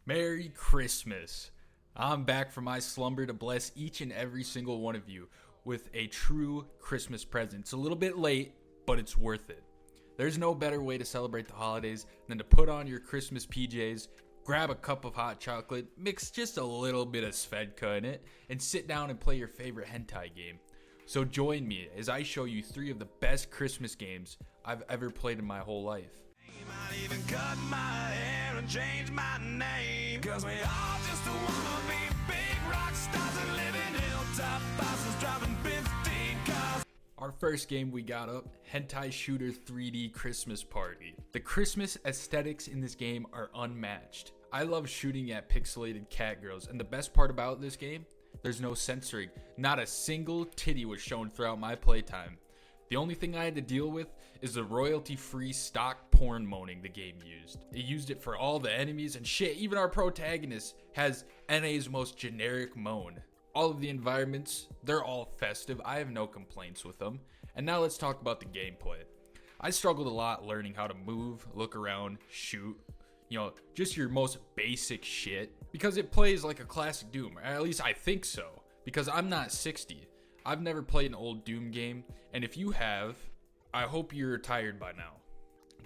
Merry Christmas. I'm back from my slumber to bless each and every single one of you with a true Christmas present. It's a little bit late, but it's worth it. There's no better way to celebrate the holidays than to put on your Christmas PJs, grab a cup of hot chocolate, mix just a little bit of Svedka in it, and sit down and play your favorite hentai game. So join me as I show you 3 of the best Christmas games I've ever played in my whole life. Might even cut my hair and change my name, 'cause we all just wanna be big rock stars and live in hilltop houses driving 15 cars. Our first game we got up, Hentai Shooter 3D Christmas Party. The Christmas aesthetics in this game are unmatched. I love shooting at pixelated cat girls, and the best part about this game, there's no censoring. Not a single titty was shown throughout my playtime. The only thing I had to deal with is the royalty-free stock porn moaning the game used. It used it for all the enemies and shit, even our protagonist has NA's most generic moan. All of the environments, they're all festive. I have no complaints with them. And now let's talk about the gameplay. I struggled a lot learning how to move, look around, shoot, just your most basic shit, because it plays like a classic Doom, or at least I think so, because I'm not 60. I've never played an old Doom game, and if you have, I hope you're tired by now.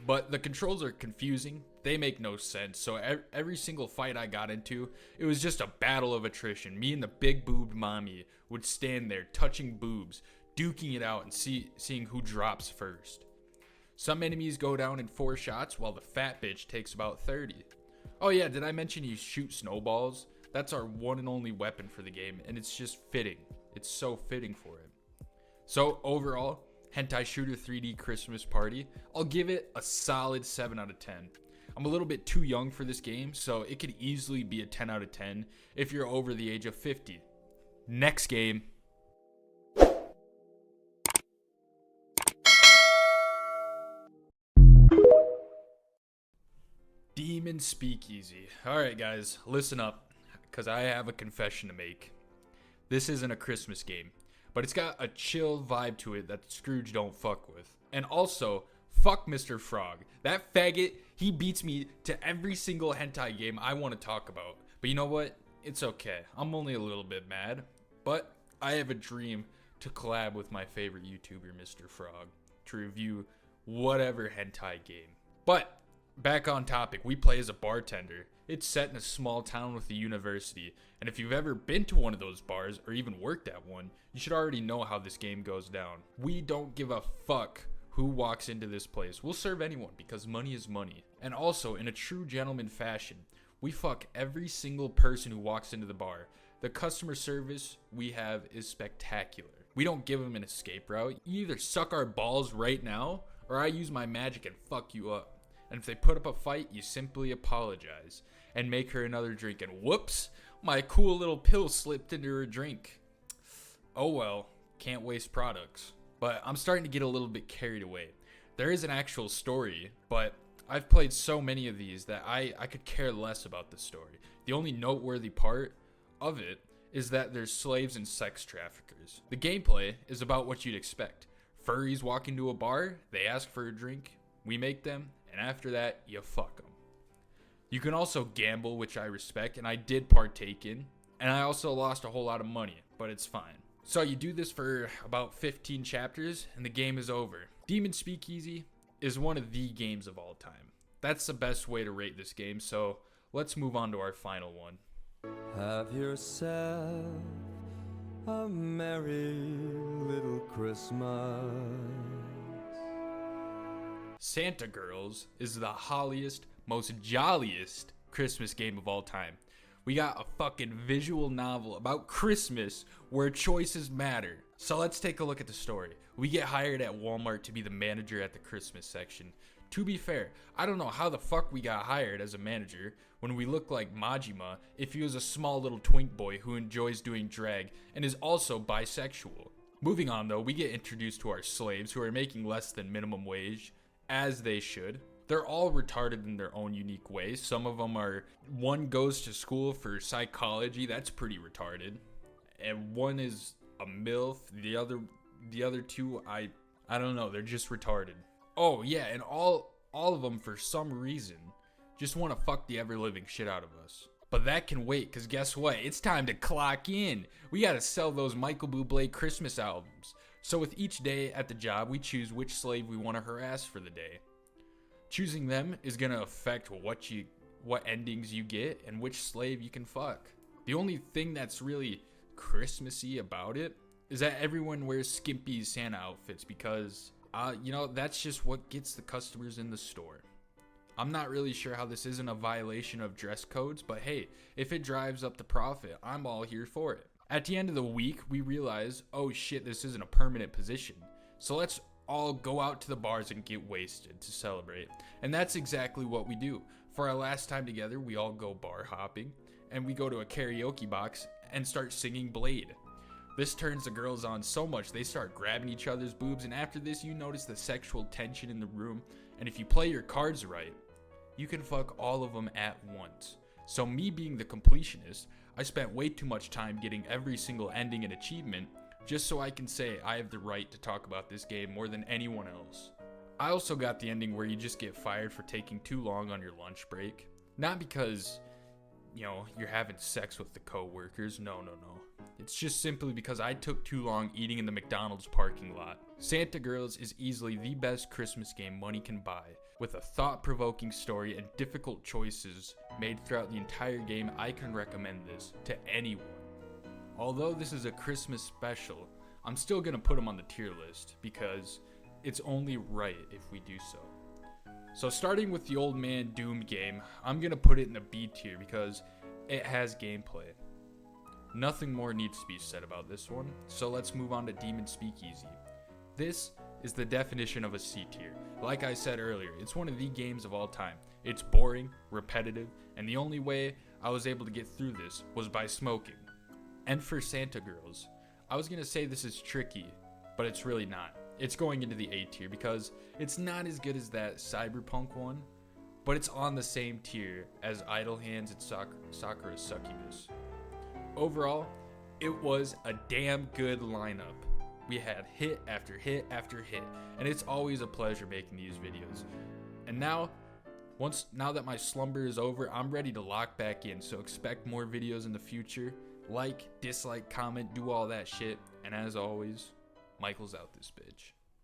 But the controls are confusing, they make no sense, so every single fight I got into, it was just a battle of attrition. Me and the big boobed mommy would stand there touching boobs, duking it out and seeing who drops first. Some enemies go down in 4 shots, while the fat bitch takes about 30. Oh yeah, did I mention you shoot snowballs? That's our one and only weapon for the game, and it's just fitting. It's so fitting for it. So overall, Hentai Shooter 3D Christmas Party, I'll give it a solid 7 out of 10. I'm a little bit too young for this game, so it could easily be a 10 out of 10 if you're over the age of 50. Next game. Demon Speakeasy. Alright guys, listen up, because I have a confession to make. This isn't a Christmas game, but it's got a chill vibe to it that Scrooge don't fuck with. And also, fuck Mr. Frog. That faggot, he beats me to every single hentai game I want to talk about. But you know what? It's okay. I'm only a little bit mad, but I have a dream to collab with my favorite YouTuber, Mr. Frog, to review whatever hentai game. But back on topic, we play as a bartender. It's set in a small town with a university, and if you've ever been to one of those bars or even worked at one, you should already know how this game goes down. We don't give a fuck who walks into this place. We'll serve anyone because money is money. And also, in a true gentleman fashion, we fuck every single person who walks into the bar. The customer service we have is spectacular. We don't give them an escape route. You either suck our balls right now, or I use my magic and fuck you up. And if they put up a fight, you simply apologize and make her another drink. And whoops, my cool little pill slipped into her drink. Oh well, can't waste products. But I'm starting to get a little bit carried away. There is an actual story, but I've played so many of these that I could care less about the story. The only noteworthy part of it is that there's slaves and sex traffickers. The gameplay is about what you'd expect. Furries walk into a bar, they ask for a drink, we make them, and after that, you fuck them. You can also gamble, which I respect, and I did partake in, and I also lost a whole lot of money, but it's fine. So you do this for about 15 chapters, and the game is over. Demon Speakeasy is one of the games of all time. That's the best way to rate this game, so let's move on to our final one. Have yourself a merry little Christmas. Santa Girls is the holliest, most jolliest Christmas game of all time. We got a fucking visual novel about Christmas where choices matter. So let's take a look at the story. We get hired at Walmart to be the manager at the Christmas section. To be fair, I don't know how the fuck we got hired as a manager when we look like Majima if he was a small little twink boy who enjoys doing drag and is also bisexual. Moving on though, we get introduced to our slaves who are making less than minimum wage, as they should. They're all retarded in their own unique ways. Some of them are, one goes to school for psychology, that's pretty retarded. And one is a MILF, the other two, I don't know, they're just retarded. Oh yeah, and all of them for some reason just want to fuck the ever-living shit out of us. But that can wait, because guess what? It's time to clock in. We gotta sell those Michael Bublé Christmas albums. So with each day at the job, we choose which slave we want to harass for the day. Choosing them is gonna affect what endings you get and which slave you can fuck. The only thing that's really Christmassy about it is that everyone wears skimpy Santa outfits because, that's just what gets the customers in the store. I'm not really sure how this isn't a violation of dress codes, but hey, if it drives up the profit, I'm all here for it. At the end of the week, we realize, oh shit, this isn't a permanent position. So let's all go out to the bars and get wasted to celebrate. And that's exactly what we do. For our last time together, we all go bar hopping, and we go to a karaoke box and start singing Blade. This turns the girls on so much they start grabbing each other's boobs, and after this you notice the sexual tension in the room, and if you play your cards right, you can fuck all of them at once. So me being the completionist, I spent way too much time getting every single ending and achievement just so I can say I have the right to talk about this game more than anyone else. I also got the ending where you just get fired for taking too long on your lunch break. Not because, you're having sex with the co-workers, no. It's just simply because I took too long eating in the McDonald's parking lot. Santa Girls is easily the best Christmas game money can buy. With a thought-provoking story and difficult choices made throughout the entire game, I can recommend this to anyone. Although this is a Christmas special, I'm still gonna put them on the tier list because it's only right if we do so. So starting with the Old Man Doom game, I'm gonna put it in the B tier because it has gameplay. Nothing more needs to be said about this one, so let's move on to Demon Speakeasy. This is the definition of a C tier. Like I said earlier, it's one of the games of all time. It's boring, repetitive, and the only way I was able to get through this was by smoking. And for Santa Girls, I was gonna say this is tricky, but it's really not. It's going into the A tier because it's not as good as that Cyberpunk one, but it's on the same tier as Idle Hands and Sakura's Succubus. Overall, it was a damn good lineup. We had hit after hit after hit, and it's always a pleasure making these videos. And now that my slumber is over, I'm ready to lock back in, so expect more videos in the future. Like, dislike, comment, do all that shit, and as always, Michael's out this bitch.